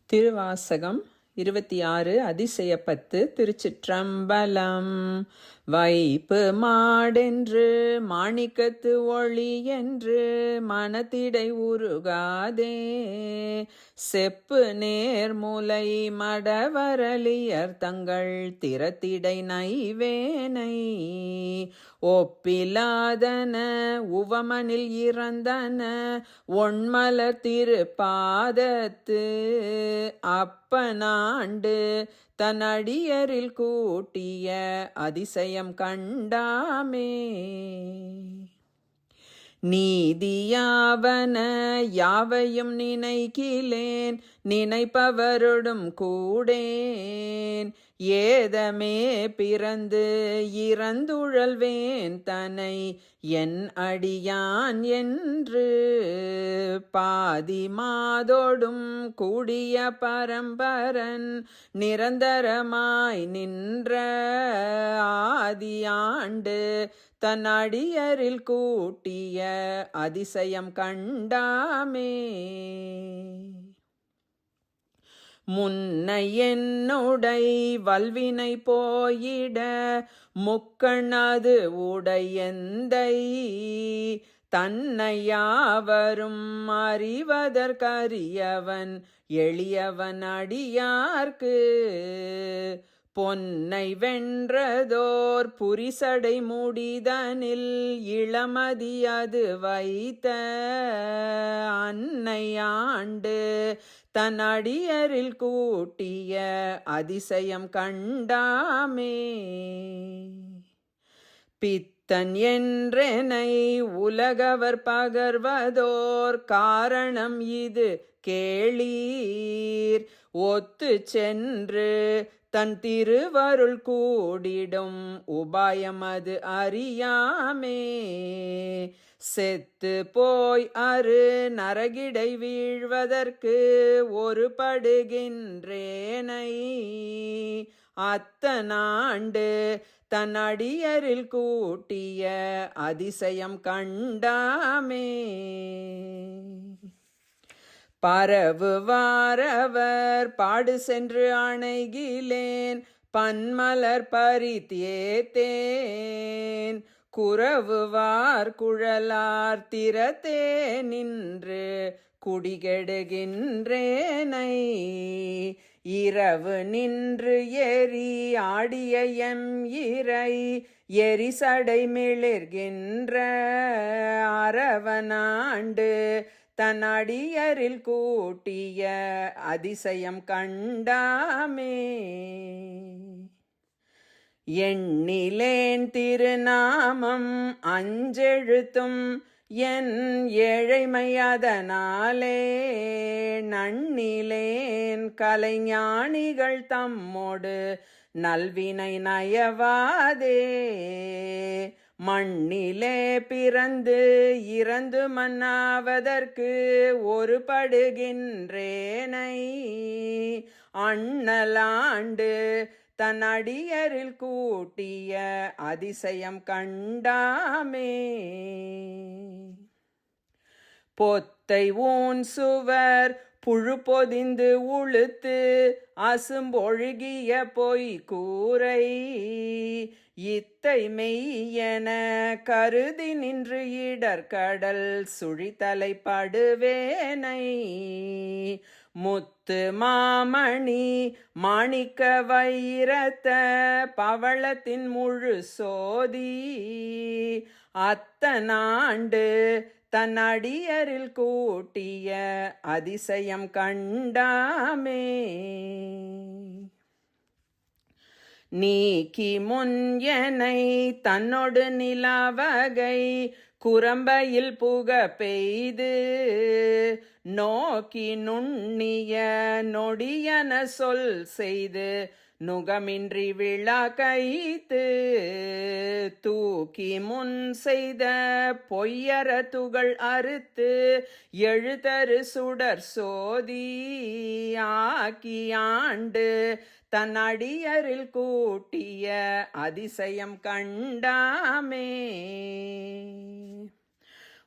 திருவாசகம் 26 அதிசயப்பத்து. திருச்சிற்றம்பலம். வைப்பு மாடென்று மாணிக்கத்து ஒளி என்று மனத்திடை உருகாதே, செப்பு நேர்முலை மடவரலியர் தங்கள் திறத்திடை நைவேனை, ஒப்பிலாதன உவமனில் இறந்தன ஒண்மலர் திருப்பாதத்து, அப்பனாண்டு தன் அடியரில் கூட்டிய அதிசயம் கண்டாமே. நீதியாவன யாவையும் நினைக்கிலேன், நினைப்பவரோடும் கூடேன், ஏதமே பிறந்து இறந்துழல்வேன் தனை என் அடியான் என்று, பாதி மாதோடும் கூடிய பரம்பரன் நிரந்தரமாய் நின்ற ஆதியாண்டு தன் அடியரில் கூட்டிய அதிசயம் கண்டாமே. முன்னை என்னுடை வல்வினை போயிட முக்கண்ணது உடையந்தை, தன்னை யாவரும் அறிவதற்கரியவன் எளியவன் அடியார்க்கு, பொன்னை வென்றதோர் புரிசடை முடிதனில் இளமதி அது வைத்த அன்னை ஆண்டு தன் அடியரில் கூட்டிய அதிசயம் கண்டாமே. பித்தன் என்றெனை உலகவர் பகர்வதோர் காரணம் இது கேளீர், ஒத்து சென்று தன் திருவருள் கூடிடும் உபாயம் அது அறியாமே, செத்து போய் அரு நரகிடை வீழ்வதற்கு ஒரு படுகின்றேனை, அத்தனாண்டு தன் அடியரில் கூட்டிய அதிசயம் கண்டாமே. பரவுவாரவர் பாடு சென்று அணைகிலேன், பன்மலர் பரித்தேத்தேன், குரவுவார் குழலார் திறத்தே நின்று குடிகெடுகின்றேனை, இரவு நின்று எரி ஆடிய எம் இறை எரிசடை மிளிர்கின்ற அரவனாண்டு தன் அடியரில் கூட்டிய அதிசயம் கண்டாமே. எண்ணிலேன் திருநாமம் அஞ்செழுத்தும் என் ஏழைமையதனாலே, நன்னிலேன் கலைஞானிகள் தம்மோடு நல்வினை நயவாதே, மண்ணிலே பிறந்து இறந்து மன்னாவதற்கு ஒரு படுகின்றேனை, அண்ணலாண்டு தன் அடியரில் கூட்டிய அதிசயம் கண்டாமே. பொத்தை ஊன் சுவர் புழு பொதிந்து உளுத்து அசும்பொழுகிய பொய் கூரை, இத்தை மெய்யென கருதி நின்று இடர்கடல் சுழித்தலை படுவேனை, முத்து மாமணி மாணிக்க வைரத்த பவளத்தின் முழு சோதி, அத்தனாண்டு தன் அடியரில் கூட்டிய அதிசயம் கண்டாமே. நீக்கி முன் எனை தன்னொடு நிலவகை குரம்பையில் புக பெய்து, நோக்கி நுண்ணிய நொடியன சொல் செய்து நுகமின்றி விழா கைத்து, தூக்கி முன் செய்த பொய்யற துகள் அறுத்து எழுதரு சுடர் சோதி, ஆக்கி ஆண்டு தன் அடியரில் கூட்டிய அதிசயம் கண்டாமே.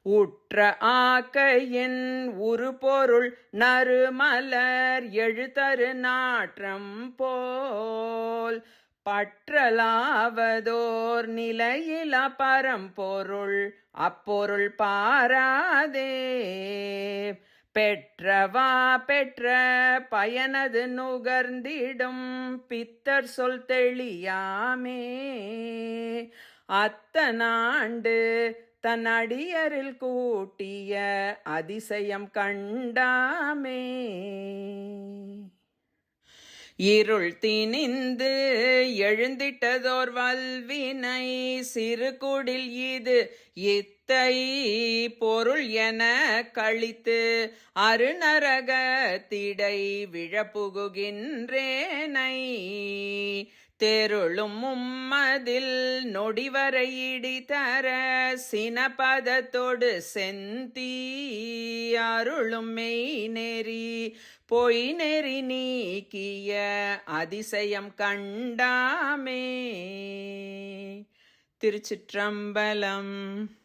உற்ற ஆக்கையின் உருபொருள் நறுமலர் எழுதரு நாற்றம் போல் பற்றலாவதோர் நிலையில பரம்பொருள் அப்பொருள் பாராதே பெற்றவா பெற்ற பயனது நுகர்ந்திடும் பித்தர் சொல் தெளியாமே அத்தனாண்டு தன் அடியரில் கூட்டிய அதிசயம் கண்டாமே இருள் திணிந்து எழுந்திட்டதோர் வல்வினை சிறுகுடில் இது இத்தை பொருள் என கழித்து அருநரகத்திடை விழப்புகுகின்றேனை தெருளும் மும்மதில் நொடிவரை இடிதர சினபதத்தோடு செந்தி அருளும் மெய் நெறி பொய் நெறி நீக்கிய அதிசயம் கண்டாமே. திருச்சிற்றம்பலம்.